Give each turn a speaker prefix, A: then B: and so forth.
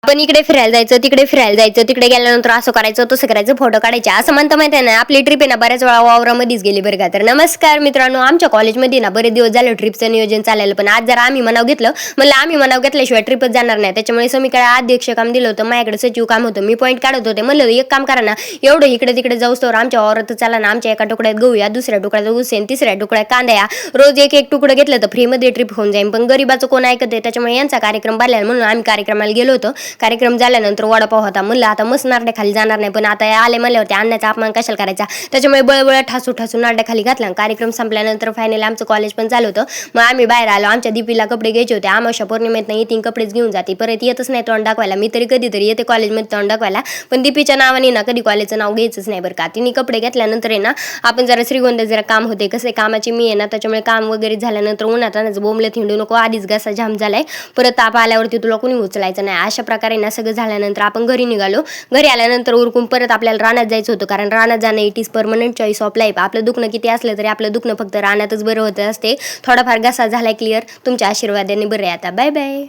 A: आपण इकडे फिरायला जायचं, तिकडे फिरायला जायचं, तिकडे गेल्यानंतर असं करायचं, तसं करायचं, फोटो काढायचे असं म्हणता माहिती आहे ना. आपली ट्रिप आहे ना बऱ्याच वेळा वावरामध्येच गेली बरं का. तर नमस्कार मित्रांनो, आमच्या कॉलेजमध्ये ना बरेच दिवस झालं ट्रिपचं नियोजन चाललेलं, पण आज जरा आम्ही मनाव घेतलं. म्हणलं आम्ही मनाव घेतल्याशिवाय ट्रिपच जाणार नाही. त्याच्यामुळे समीकडे अध्यक्ष काम दिलं होतं, माझ्याकडे सचिव काम होतं, मी पॉईंट काढत होते. म्हणलं एक काम करा ना, एवढं इकडे तिकडे जाऊस तर आमच्या वावरात चला ना, आमच्या एका तुकड्यात गहू या, दुसऱ्या तुकड्यात ऊस आहे, तिसऱ्या तुकड्यात कांदा या, रोज एक एक तुकडं घेतलं तर फ्रीमध्ये ट्रिप होऊन जाईल. पण गरीबाचं कोण ऐकत आहे, त्याच्यामुळे यांचा कार्यक्रम भरला म्हणून आम्ही कार्यक्रमाला गेलो होतो. कार्यक्रम झाल्यानंतर वडापाव होता. म्हणलं आता मस्त नारड्या खाली जाणार नाही, पण आता आले म्हणल्यावरती अन्नाचा अपमान कशाला करायचा, त्याच्यामुळे बळबळ ठासू ठासू नारड्या खाली घातला. कार्यक्रम संपल्यानंतर फायनली आमचं कॉलेज पण चालू होतं. मग आम्ही बाहेर आलो. आमच्या दीपीला कपडे घ्यायचे होते. आमावश्या पौर्णिमेत नाही 3 कपडेच घेऊन जाते, परत येतच नाही तोंड दाखवायला. मी तरी कधीतरी येते कॉलेजमध्ये तोंड दाखवायला, पण दीपीच्या नावाने ना कधी कॉलेजचं नाव घ्यायचंच नाही बरं का. तिने कपडे घेतल्यानंतर आहे ना, आपण जरा श्रीगोंद्यात जरा काम होते, कसं कामाची मी आहे ना, त्याच्यामुळे काम वगैरे झाल्यानंतर उन्हात आणायचं बोंबलं थिंडू नको, आधीच घसा जाम झालाय, परत ताप आल्यावरती तुला कोणी उचलायचं नाही. अशा प्रकारे ना सगळं झाल्यानंतर आपण घरी निघालो. घरी आल्यानंतर उरकून परत आपल्याला रानात जायचं होतं, कारण रानात जाणं it is permanent choice of life. आपलं दुखणं किती असलं तरी आपलं दुखणं फक्त रानातच बरं होतं असते. थोडाफार घसा झालाय क्लिअर, तुमच्या आशीर्वादाने बरं आहे आता. Bye bye.